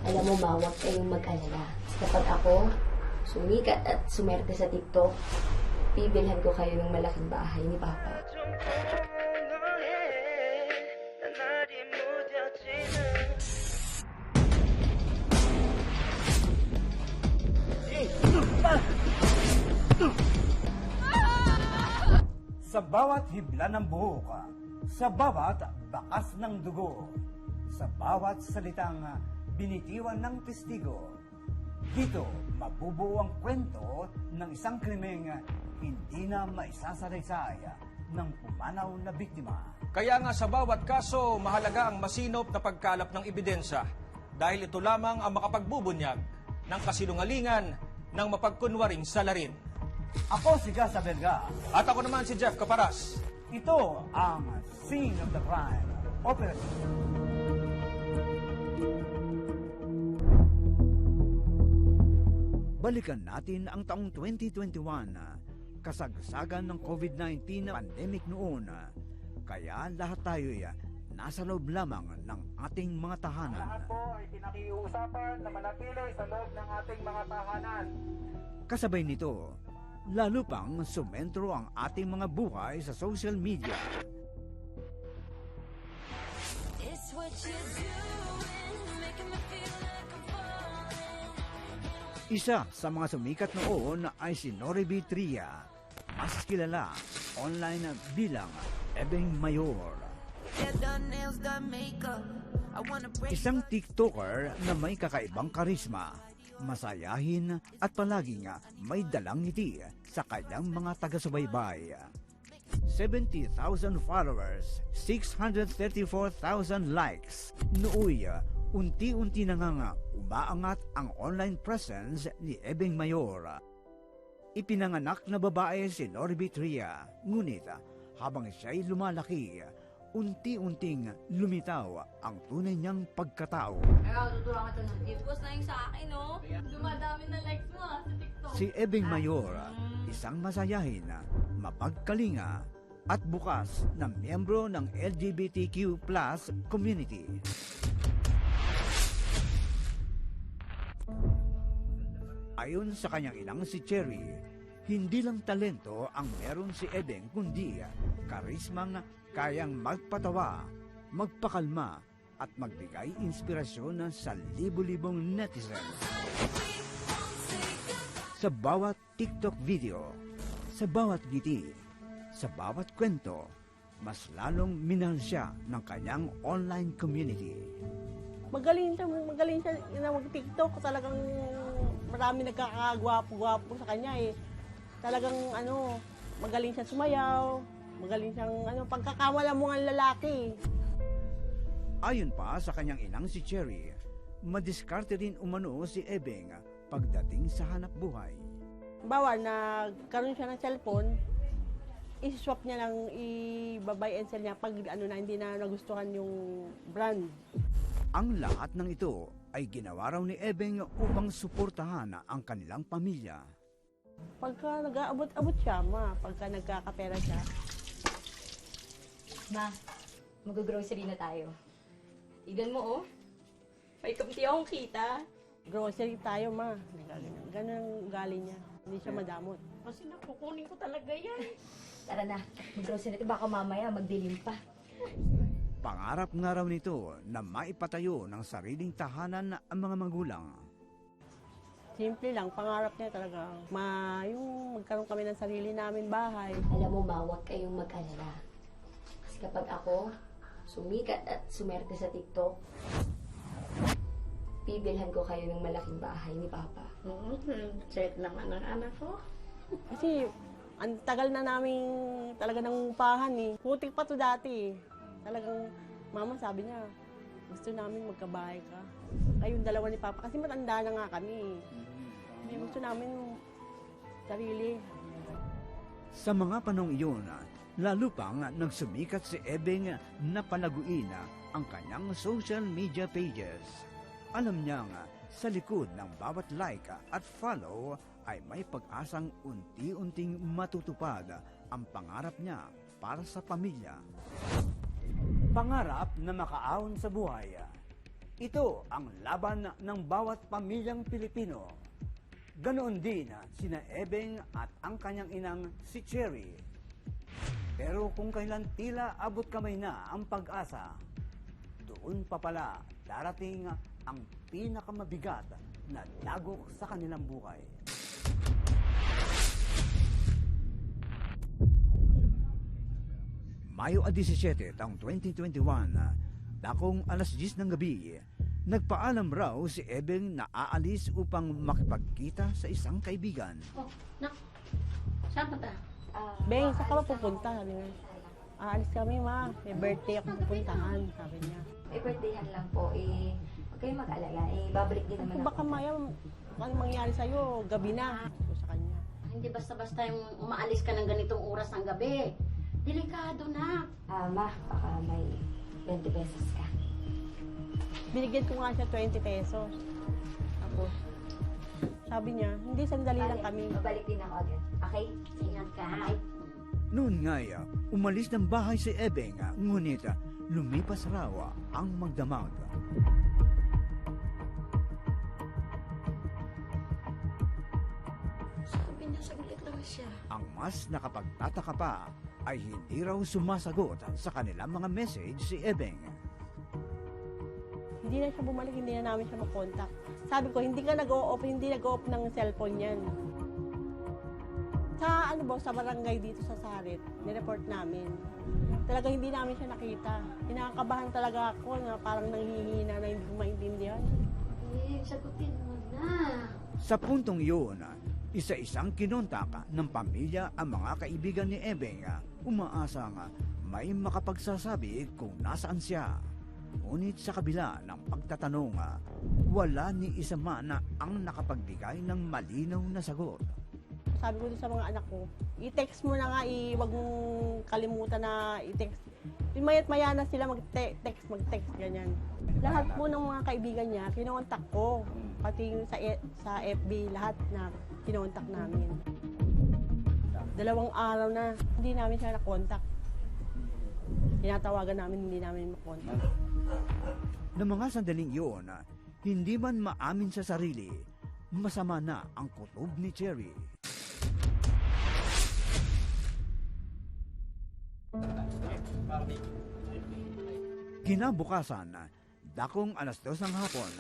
Alam mo ba, huwag kayong mag-alala. Kapag ako sumikat at sumerte sa TikTok, bibilhan ko kayo ng malaking bahay ni Papa. Sa bawat hibla ng buhok, sa bawat bakas ng dugo, sa bawat salitang binitiwan ng testigo, dito mabubuo ang kwento ng isang krimeng hindi na maisasalaysay ng pumanaw na biktima. Kaya nga sa bawat kaso, mahalaga ang masinop na pagkalap ng ebidensya dahil ito lamang ang makapagbubunyag ng kasinungalingan ng mapagkunwaring salarin. Ako si Gas Abelga. At ako naman si Jeff Caparas. Ito ang Scene of the Crime Operation. Balikan natin ang taong 2021, kasagsagan ng COVID-19 na pandemic noon. Kaya lahat tayo nasa loob lamang ng ating mga tahanan. Lahat po ay pinakiusapan na manatili sa loob ng ating mga tahanan. Kasabay nito, lalo pang sumentro ang ating mga buhay sa social media. Isa sa mga sumikat noon ay si Noriby Tria, mas kilala online bilang Ebeng Mayor. Isang TikToker na may kakaibang karisma, masayahin at palaging may dalang ngiti sa kanyang mga taga-subaybay. 70,000 followers, 634,000 likes. Nooy, unti-unti na nga umaangat ang online presence ni Ebeng Mayor. Ipinanganak na babae si Noriby Tria, ngunit habang siya'y lumalaki, unti-unting lumitaw ang tunay niyang pagkatao. Tutulungan ka ng i-post na yung sa akin, no? Dumadami na likes mo sa TikTok. Si Ebeng Mayor, isang masayahin, mapagkalinga, at bukas na miyembro ng LGBTQ+ community. Ayon sa kanyang inang si Cherry, hindi lang talento ang meron si Ebeng kundi karismang kayang magpatawa, magpakalma at magbigay inspirasyon sa libo-libong netizens. Sa bawat TikTok video, sa bawat ngiti, sa bawat kwento, mas lalong minahal siya ng kanyang online community. Magaling siya na mag-TikTok. Talagang marami nagkakagwapo-gwapo sa kanya eh. Talagang magaling siya sumayaw, magaling siyang pagkakamala mo ng lalaki. Ayon pa sa kanyang inang si Cherry, madiskarte rin umano si Ebeng pagdating sa hanap buhay. Bawa nagkaroon siya ng cellphone, i-swap niya lang, i-buy and sell niya pag hindi na nagustuhan yung brand. Ang lahat ng ito ay ginawa raw ni Ebeng upang suportahan ang kanilang pamilya. Pagka nag-aabot-abot siya, pagka nagkakapera siya. Ma, mag-grocery na tayo. Tignan mo, oh. May kamti akong kita. Grocery tayo, ma. Ganun ang ugali niya. Hindi siya madamot. Kasi nakukunin ko talaga yan. Tara na, mag-grocery na. Baka mamaya magdilim pa. Pangarap nga raw nito na maipatayo ng sariling tahanan ang mga magulang. Simple lang, pangarap niya talaga. Yung magkaroon kami ng sarili namin bahay. Alam mo ba, huwag kayong mag-alala. Kasi kapag ako sumikat at sumerte sa TikTok, bibilhan ko kayo ng malaking bahay ni Papa. Check naman ang anak ko. Kasi ang tagal na namin talaga ng upahan eh. Putik pa to dati eh. Talagang mama sabi niya, gusto namin magkabahay ka. Kayong dalawa ni Papa kasi matanda na nga kami. Hindi gusto namin sarili. Sa mga panong iyon, lalo pang nagsumikat si Ebeng na palaguin ang kanyang social media pages. Alam niyang sa likod ng bawat like at follow ay may pag-asang unti-unting matutupad ang pangarap niya para sa pamilya. Pangarap na makaahon sa buhay. Ito ang laban ng bawat pamilyang Pilipino. Ganoon din sina Ebeng at ang kanyang inang si Cherry. Pero kung kailan tila abot kamay na ang pag-asa, doon pa pala darating ang pinakamabigat na dagok sa kanilang buhay. Mayo 17, taong 2021, dakong alas 10 ng gabi, nagpaalam raw si Ebeng na aalis upang makipagkita sa isang kaibigan. Oh, nak. Saan ka ta? Beng, saan ka ba pupunta? Sabi niya. Aalis kami, ma. May birthday akong pupuntahan, sabi niya. May birthdayhan lang po, huwag kayong mag-alala, babalik din naman Kung baka maya, ano mangyari sa'yo, gabi na. So, sa kanya. Hindi basta-basta yung umaalis ka ng ganitong oras ng gabi. Delikado na. Ma, baka may 20 pesos ka. Binigyan ko nga siya 20 pesos. Tapos, sabi niya, hindi, sandali lang kami. Babalik din ako agad. Okay? Ingat ka. Noon nga, umalis ng bahay si Ebeng, ngunit lumipas raw ang magdamag. Sabi niya, saglit lang siya. Ang mas nakapagtataka pa ay hindi raw sumasagot sa kanilang mga message si Ebeng. Hindi na siya bumalik, hindi na namin siya makontak. Sabi ko, hindi nag-o-off ng cellphone yan. Sa barangay dito sa Sarit, nireport namin. Talaga hindi namin siya nakita. Kinakabahan talaga ako na parang nanghihina na hindi ko maintindihan. Sagutin mo na. Sa puntong yun, isa-isang kinontaka ng pamilya ang mga kaibigan ni Ebeng, umaasang may makapagsasabi kung nasaan siya. Ngunit sa kabila ng pagtatanong, wala ni isa man ang nakapagbigay ng malinaw na sagot. Sabi ko sa mga anak ko, i-text mo na nga, wag mong kalimutan na i-text. Mayat maya na sila mag-text, ganyan. Lahat po ng mga kaibigan niya, kinontak ko. Pati yung sa FB, lahat na kinontak namin. 2 araw na, hindi namin siya nakontak. Tinatawagan namin, hindi namin makontak. Na mga sandaling yun, hindi man maamin sa sarili, masama na ang kutob ni Cherry. Kinabukasan, dakong alas 2 ng hapon,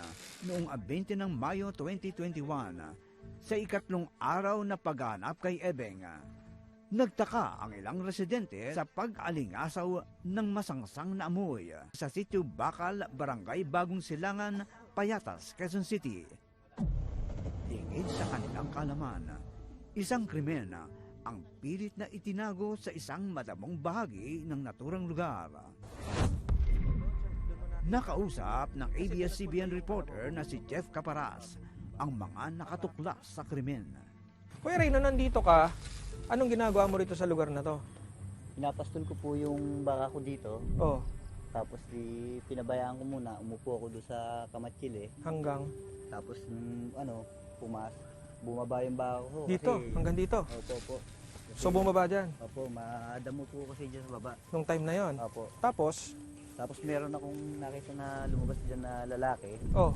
noong 20 ng Mayo 2021, sa ikatlong araw na paghanap kay Ebeng, nagtaka ang ilang residente sa pag-alingasaw ng masangsang na amoy sa sitio Bakal, Barangay Bagong Silangan, Payatas, Quezon City. Lingid sa kanilang kalaman, isang krimen ang pilit na itinago sa isang madamong bahagi ng naturang lugar. Nakausap ng ABS-CBN reporter na si Jeff Caparas ang mga nakatuklas sa krimen. Kuya Ray, nandito ka, anong ginagawa mo rito sa lugar na to? Pinapastol ko po yung baka ko dito. Oh, Tapos pinabayaan ko muna. Umupo ako doon sa kamatsil hanggang Tapos bumaba yung baka ko. dito, hanggang dito. Opo. So bumaba dyan, Opo, madamo po kasi dyan sa baba. nung time na yon. Opo. Tapos, Meron akong nakita na lumabas dyan na lalaki. oh,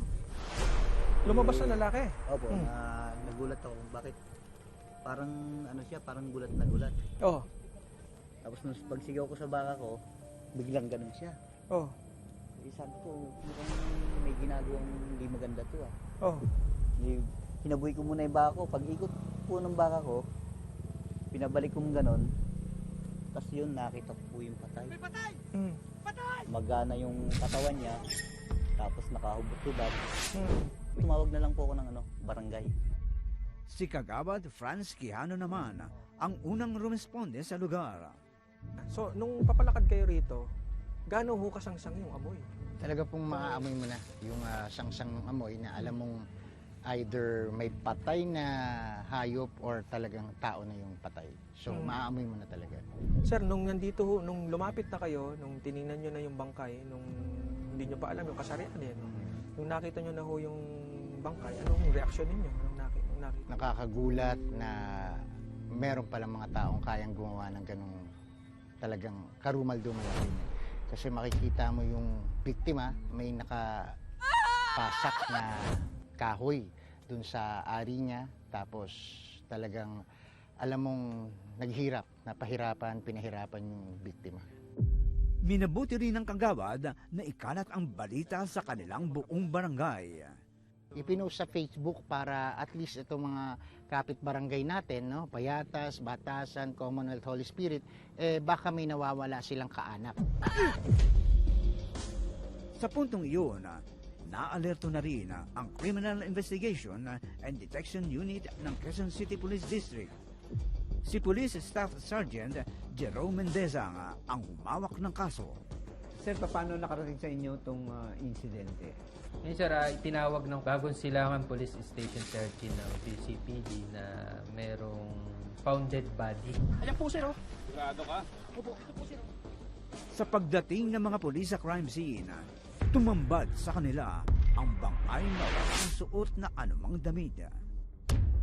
lumabas na lalaki. Opo, nagulat ako. Bakit? Parang parang gulat na gulat. Oh, Tapos nung pagsigaw ko sa baka ko, biglang ganun siya. oh, Sabi ko, mukhang may ginagawang hindi maganda to oh. Hinabuhi ko muna yung baka ko. Pag ikot po ng baka ko, pinabalik kong ganon. Tapos yun, nakita ko po yung patay. Mm. Magana yung katawan niya. Tapos nakahubot-hubad. Mm. Tumawag na lang po ako ng barangay. Si Kagawad Franz Quijano naman ang unang rumesponde sa lugar. So, nung papalakad kayo rito, gaano ho kasangsang yung amoy? Talaga pong maaamoy mo na yung sangsang amoy na alam mong either may patay na hayop or talagang tao na yung patay. So, maaamoy mo na talaga. Sir, nung nandito ho, nung lumapit na kayo, nung tiningnan nyo na yung bangkay, nung hindi nyo pa alam yung kasarian din, nung nakita nyo na ho yung bangkay, anong reaksyon ninyo? Nung nakita? Nakakagulat na meron palang mga taong kayang gumawa ng ganong talagang karumal-dumal na ganyan. Kasi makikita mo yung biktima, may nakapasak na kahoy dun sa ari niya. Tapos talagang alam mong naghirap, napahirapan, pinahirapan yung biktima. Minabuti rin ng kagawad na ikalat ang balita sa kanilang buong barangay. Ipinost sa Facebook para at least itong mga kapitbarangay natin, no, Payatas, Batasan, Commonwealth, Holy Spirit, baka may nawawala silang kaanak. Sa puntong iyon, naalerto na rin ang Criminal Investigation and Detection Unit ng Quezon City Police District. Si Police Staff Sergeant Jerome Mendeza ang humawak ng kaso. Sir, paano nakarating sa inyo itong insidente? Yun sir, itinawag ng Bagong Silangan Police Station 13 ng PCPD na merong founded body. Ayan po sir, oh. Sa pagdating ng mga pulis sa crime scene, tumambad sa kanila ang bangkay na walang suot na anumang damit.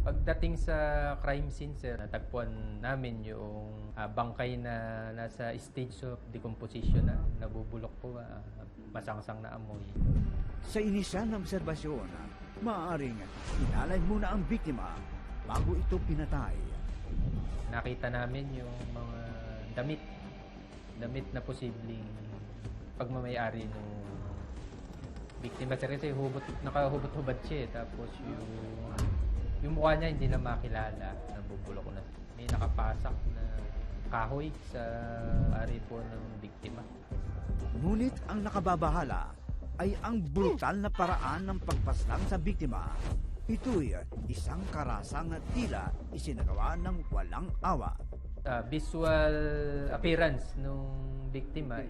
Pagdating sa crime scene sir, natagpuan namin yung bangkay na nasa stage of decomposition na nabubulok po, masangsang na amoy. Sa inisyal na obserbasyon, maaaring inalay muna ang biktima bago ito pinatay. Nakita namin yung mga damit na posibleng pagmamayari ng biktima sir, kasi nakahubot-hubad siya, tapos yung mukha niya hindi na makilala, nabubulok na. May nakapasak na kahoy sa ari po ng biktima. Ngunit ang nakababahala ay ang brutal na paraan ng pagpaslang sa biktima. Ito'y isang karasang tila isinagawa ng walang awa. Visual appearance ng biktima,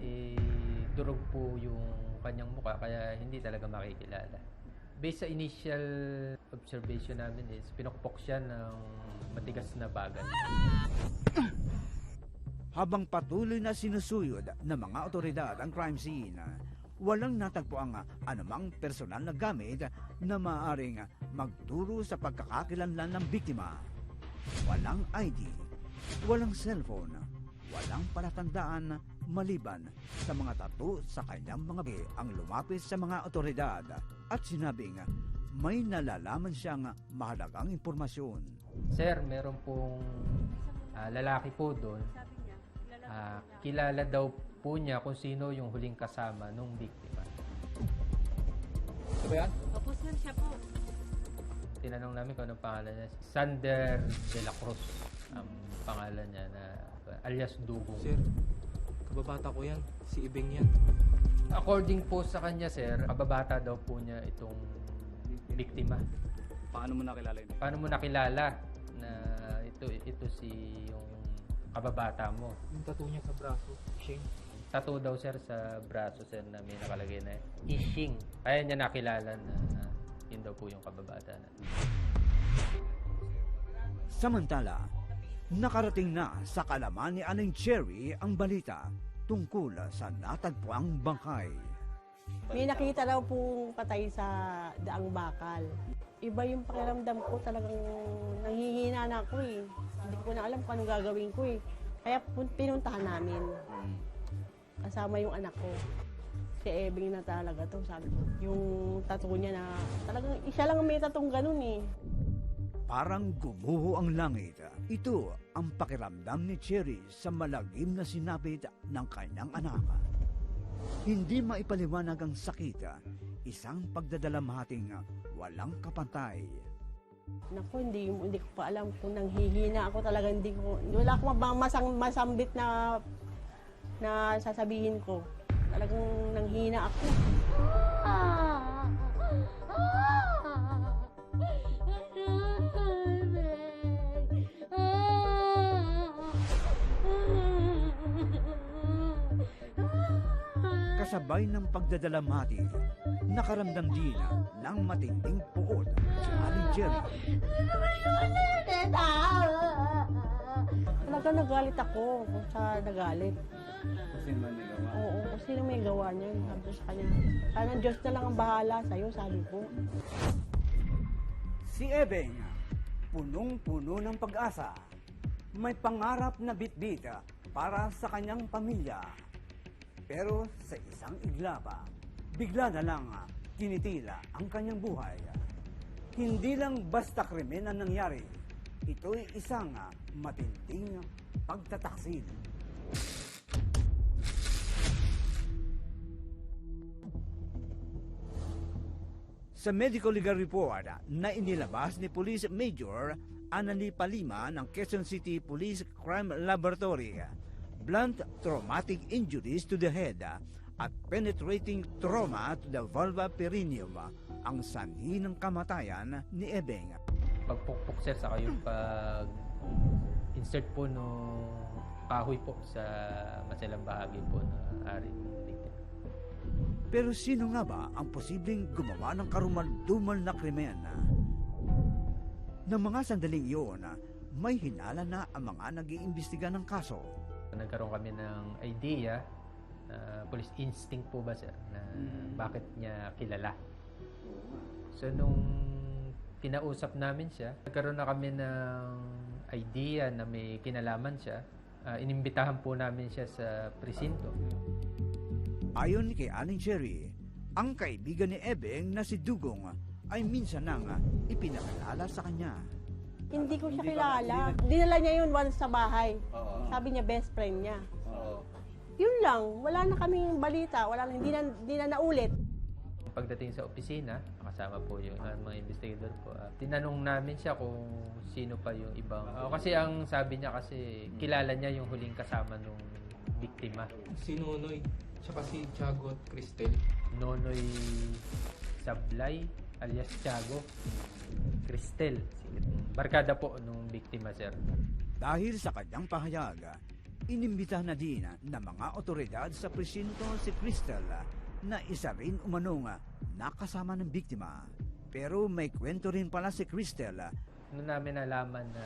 durog po yung kanyang mukha, kaya hindi talaga makikilala. Based sa initial observation namin is pinukpok siya ng matigas na bagay. Habang patuloy na sinusuyod ng mga otoridad ang crime scene, walang natagpo ang anumang personal na gamit na maaaring magturo sa pagkakakilanlan ng biktima. Walang ID, walang cellphone, walang palatandaan maliban sa mga tattoo sa kanyang mga ang lumapit sa mga otoridad at sinabing may nalalaman siyang mahalagang impormasyon. Sir, meron pong lalaki po doon. Kilala daw po niya kung sino yung huling kasama nung biktima. Ito ba yan? Opo sir, siya po. Tinanong namin kung anong pangalan niya. Sander de la Cruz ang pangalan niya, na alias Dugong. Sir, kababata ko yan. Si Ibeng yan. According po sa kanya, sir, kababata daw po niya itong biktima. Paano mo nakilala yun? Paano mo nakilala na ito si yung kababata mo? Yung tattoo niya sa braso. Shing. Tattoo daw sir sa braso sir na may nakalagay na Ishing. Kaya niya nakilala na yun daw po yung kababata na. Samantala, nakarating na sa kalaman ni Aling Cherry ang balita tungkol sa natagpuang bangkay. May nakita daw pong patay sa daang bakal. Iba yung pakiramdam ko, talagang nanghihina na ako eh. Hindi ko na alam kung anong gagawin ko eh. Kaya pinuntahan namin. Kasama yung anak ko. Si Ebing na talaga to, sabi ko. Yung tattoo niya na talagang isa lang may tattoo ganun eh. Parang gumuho ang langit. Ito ang pakiramdam ni Cherry sa malagim na sinapit ng kanyang anak. Hindi maipaliwanag ang sakit, isang pagdadalamhating walang kapantay. Naku, hindi ko pa alam kung nanghihina ako talaga. Wala akong masambit na sasabihin ko. Talagang nanghina ako. Kasabay ng pagdadalamhati, nakaramdam din ng matinding puot si Aling Cherry. Talaga nagalit ako kung sa nagalit. Sino man may gawa? Oo, kung sino may gawa niya. Sabi ko sa kanya, sana Diyos na lang ang bahala sa'yo, sabi ko. Si Ebeng, punong-puno ng pag-asa. May pangarap na bitbit para sa kanyang pamilya. Pero sa isang iglapa, bigla na lang tinitila ang kanyang buhay. Hindi lang basta krimen ang nangyari, ito'y isang matinding pagtataksil. Sa medical legal report na inilabas ni Police Major Anani Palima ng Quezon City Police Crime Laboratory, blunt traumatic injuries to the head at penetrating trauma to the vulva perineum ang sanhi ng kamatayan ni Ebeng. Pagpukpok sir, saka yung pag-insert po nung kahoy po sa maselang bahagi po na ari ng victim. Pero sino nga ba ang posibleng gumawa ng karumal-dumal na krimen? Ng mga sandaling iyon, may hinala na ang mga nag-iimbestiga ng kaso. Nagkaroon kami ng idea, police instinct po ba sir, na bakit niya kilala. So nung kinausap namin siya, nagkaroon na kami ng idea na may kinalaman siya. Inimbitahan po namin siya sa presinto. Ayon kay Aling Cherry, ang kaibigan ni Ebeng na si Dugong ay minsan nang ipinakilala sa kanya. Hindi ko siya kilala. Dinala niya yun once sa bahay. Sabi niya best friend niya. Yun lang, wala na kaming balita, hindi na naulit. Pagdating sa opisina, kasama po yung mga investigador po, tinanong namin siya kung sino pa yung ibang... kasi ang sabi niya kasi kilala niya yung huling kasama nung biktima. Si Nonoy, tsaka si Tiago at Cristel. Nonoy Sablay alias Tiago. Cristel, barkada po nung biktima sir. Dahil sa kanyang pahayag, inimbitahan na din ng mga otoridad sa presinto si Cristel na isa rin umanong nakasama ng biktima. Pero may kwento rin pala si Cristel. Noon namin nalaman na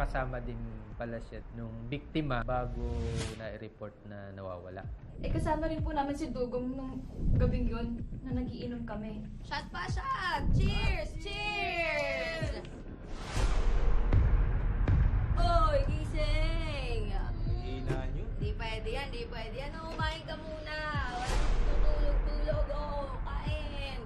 kasama din pala siya nung biktima bago na-report na nawawala. Kasama rin po namin si Dugong nung gabing yun na nagiinom kami. Shot pa, shot! Cheers! Cheers! Oy, gising! Hina nyo. Di pwede yan. Umain ka muna. Walang tutulog-tulog. Kain.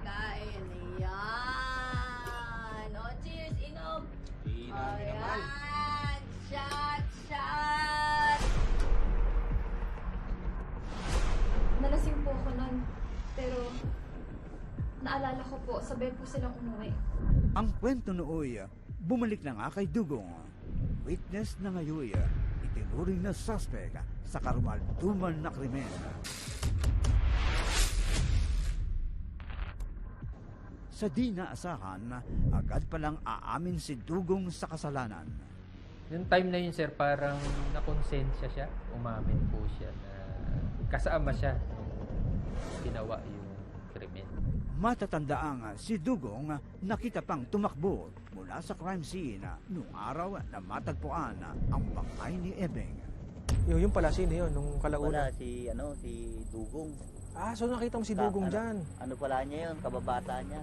Yan. Cheers, inom. Hina nyo naman. Yan. Shot. Nalasing po ako nun. Pero naalala ko po, sabay po silang umuwi. Ang kwento nooy, bumalik na nga kay Dugong. Witness na ngayon, itinuring na suspect sa karumal-dumal na krimen. Sa di naasahan, agad palang aamin si Dugong sa kasalanan. Yung time na yun sir, parang nakonsensya siya. Umamin po siya na kasama siya nung ginawa yung krimen. Matatandaang si Dugong nakita pang tumakbo mula sa crime scene noong araw na matagpuan ang bangkay ni Ebeng. Yung pala, sino yun? Nung kalauna? Wala, si Dugong. So nakita mo si Dugong dyan? Ano pala niya yun, kababata niya.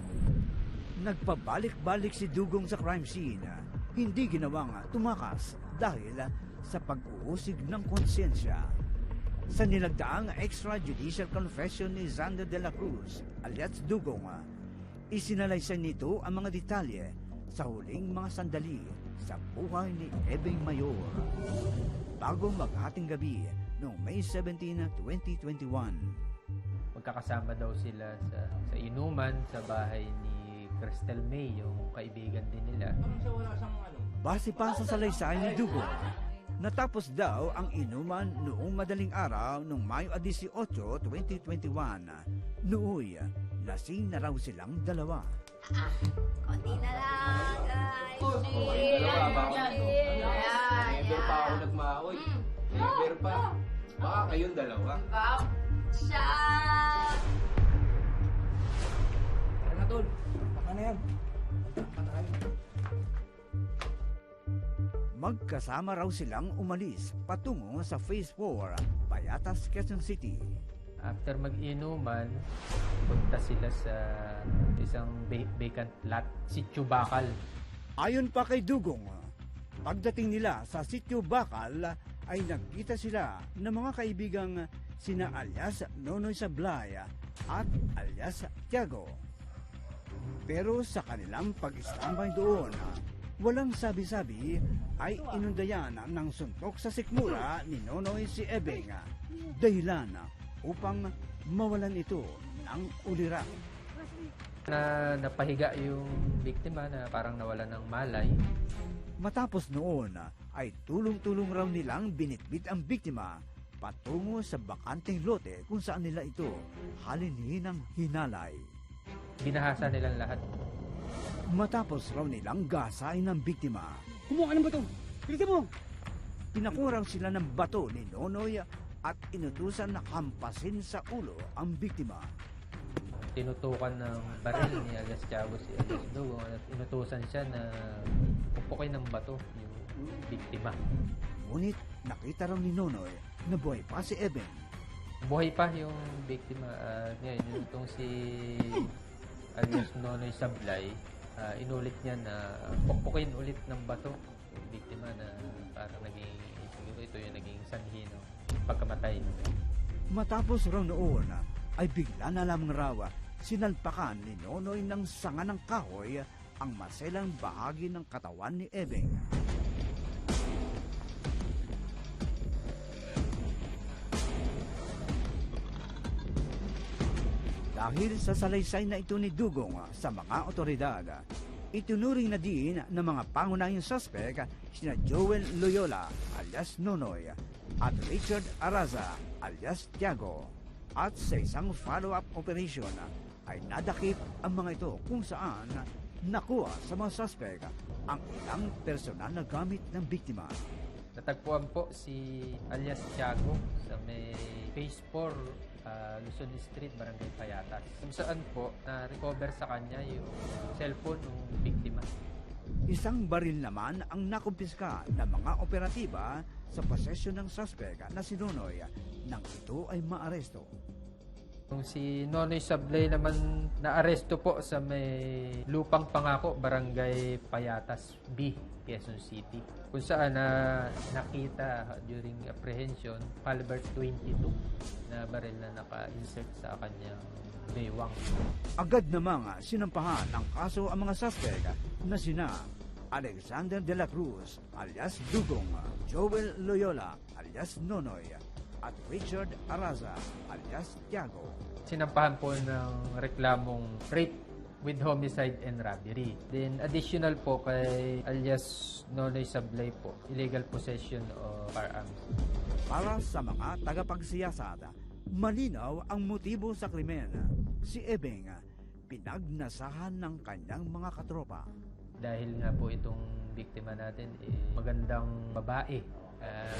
Nagpabalik-balik si Dugong sa crime scene. Hindi ginawang tumakas dahil sa pag-uusig ng konsensya. Sa nilagdaang extrajudicial confession ni Xander de la Cruz, alias Dugong, isinalaysay nito ang mga detalye sa huling mga sandali sa buhay ni Ebeng Mayor. Bago maghating gabi noong May 17, 2021. Magkakasama daw sila sa inuman sa bahay ni Cristel May, yung kaibigan din nila. Base pa sa salaysay ni Dugong, natapos daw ang inuman noong madaling araw noong Mayo 18, 2021. Nooy, lasing na raw silang dalawa. Konti na lang, guys. Never pa ako nagmaoy. Never pa. Baka kayong dalawa. Shot! Ano tol? Baka na yan. Magkasama raw silang umalis patungo sa Phase 4, Payatas, Quezon City. After mag-inuman, punta sila sa isang vacant lot, Sitio Bakal. Ayon pa kay Dugong, pagdating nila sa Sitio Bakal ay nagkita sila ng mga kaibigang sina alias Nonoy Sablay at alias Tiago. Pero sa kanilang pag-istambay doon, walang sabi-sabi ay inundayan ng suntok sa sikmura ni Nonoy si Ebeng, dahilan upang mawalan ito ng ulira. Napahiga yung biktima na parang nawalan ng malay. Matapos noon ay tulong-tulong raw nilang binitbit ang biktima patungo sa bakanteng lote kung saan nila ito halinhinang hinalay. Binahasa nilang lahat. Matapos raw nilang gasain ng biktima, Kumuha ka ng bato. Bilisan mo. pinakuraw sila ng bato ni Nonoy at inutusan na hampasin sa ulo ang biktima. Tinutukan ng baril ni alias Tiago si alias Dugong at inutusan siya na pupukin ng bato yung biktima. Ngunit nakita raw ni Nonoy na buhay pa si Eben. Buhay pa yung biktima at ngayon itong si alias Nonoy Sablay, inulit niya na pupukin ulit ng bato yung biktima na parang naging, siguro ito yung naging sanhi ng pagkamatay. Matapos raw noon ay bigla na lamang raw sinalpakan ni Nonoy ng sanga ng kahoy ang maselang bahagi ng katawan ni Ebeng. Dahil sa salaysay na ito ni Dugong sa mga otoridad, itunuring na din ng mga pangunahing suspect sina Joel Loyola alias Nonoy at Richard Araza alias Tiago. At sa isang follow-up operation ay nadakip ang mga ito kung saan nakuha sa mga suspect ang ilang personal na gamit ng biktima. Natagpuan po si alias Tiago sa may Phase 4 Luzon Street, Barangay Payatas. Kung saan po na-recover sa kanya yung cellphone ng biktima. Isang baril naman ang nakumpiska ng mga operatiba sa posesyon ng suspect na si Nonoy nang ito ay maaresto. Yung si Nonoy Sablay naman naaresto po sa may Lupang Pangako, Barangay Payatas B, Quezon City. Kung saan nakita during apprehension caliber 22 na baril na naka-insert sa kanyang baywang. Agad namang sinampahan ng kaso ang mga suspect na sina Alexander de la Cruz alias Dugong, Joel Loyola alias Nonoy at Richard Araza alias Tiago. Sinampahan po ng reklamong rape with homicide and robbery. Then additional po kay alias Nonoy Sablay po, illegal possession of firearms. Para sa mga tagapagsiyasat, malinaw ang motibo sa krimen. Si Ebeng pinagnasahan ng kanyang mga katropa. Dahil nga po itong biktima natin magandang babae,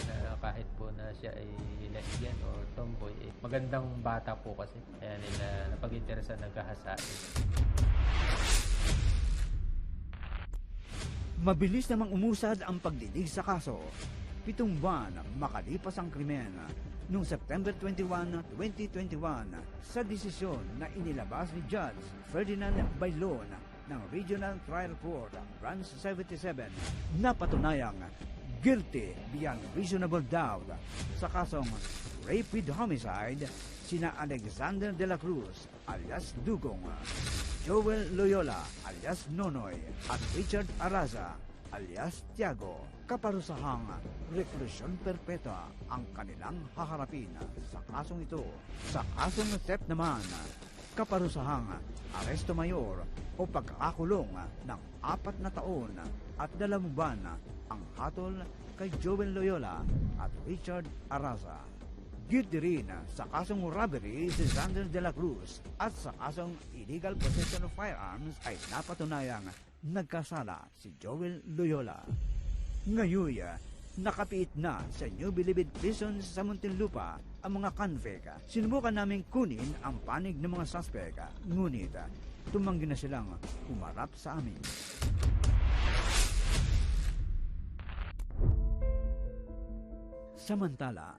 na kahit po na siya ay lesbian o tomboy, magandang bata po kasi. Kaya nila napag-interesan nagkahasain. Mabilis namang umusad ang pagdinig sa kaso. 7 buwan makalipas ang krimen. Noong September 21, 2021, sa desisyon na inilabas ni Judge Ferdinand Bailon ng Regional Trial Court, Branch 77, napatunayang guilty beyond reasonable doubt sa kasong rape with homicide sina Alexander de la Cruz alias Dugong, Joel Loyola alias Nonoy at Richard Araza alias Tiago. Kaparusahang reklusyon perpetua ang kanilang haharapin sa kasong ito. Sa kasong theft naman, kaparusahang aresto mayor o pagkakakulong ng 4 na taon at 2 buwan ang hatol kay Joel Loyola at Richard Araza. Guilty rin sa kasong robbery si Sander de la Cruz at sa kasong illegal possession of firearms ay napatunayang nagkasala si Joel Loyola. Ngayon, nakapiit na sa New Bilibid Prison sa Muntinlupa ang mga convict. Sinubukan namin kunin ang panig ng mga suspect, ngunit tumanggi na silang umarap sa amin. Samantala,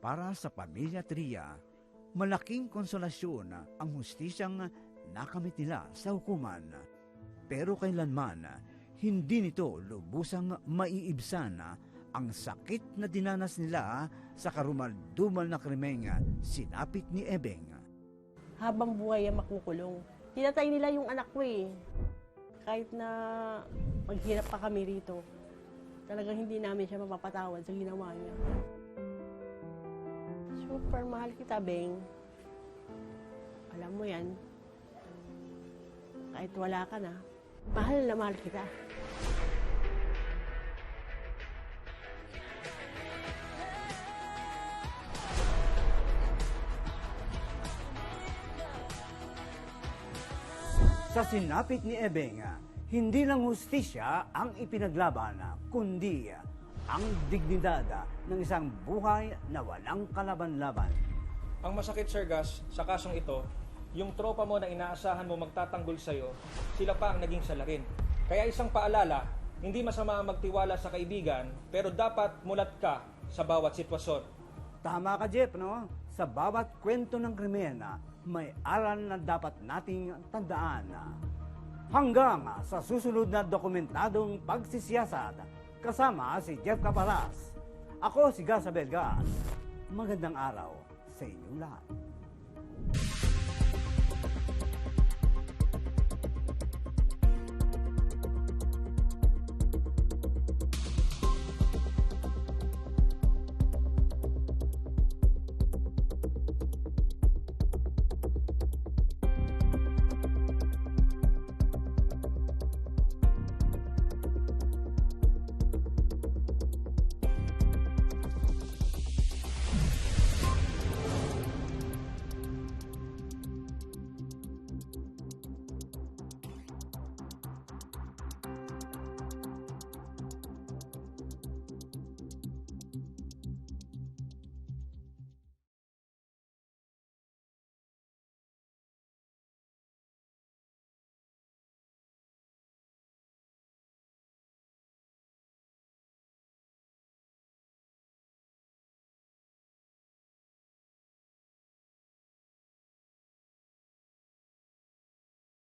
para sa pamilya Tria, malaking konsolasyon ang hustisyang nakamit nila sa hukuman. Pero kailanman, hindi nito lubusang maiibsan ang sakit na dinanas nila sa karumal-dumal na krimen sinapit ni Ebeng. Habang buhay ay makukulong. Hinatay nila yung anak ko eh. Kahit na maghirap pa kami rito, talagang hindi namin siya mapapatawad sa ginawa niya. Super mahal kita, Beng. Alam mo yan, kahit wala ka na, mahal na mahal kita. Sa sinapit ni Ebeng, hindi lang hustisya ang ipinaglaban, kundi ang dignidad ng isang buhay na walang kalaban-laban. Ang masakit, Sir Gus, sa kasong ito, yung tropa mo na inaasahan mo magtatanggol sa'yo, sila pa ang naging salarin. Kaya isang paalala, hindi masama magtiwala sa kaibigan, pero dapat mulat ka sa bawat sitwasyon. Tama ka, Jeff, no? Sa bawat kwento ng krimen, may aral na dapat nating tandaan. Hanggang sa susunod na dokumentadong pagsisiyasat, kasama si Jeff Caparas. Ako si Gus Abelgas. Magandang araw sa inyong lahat.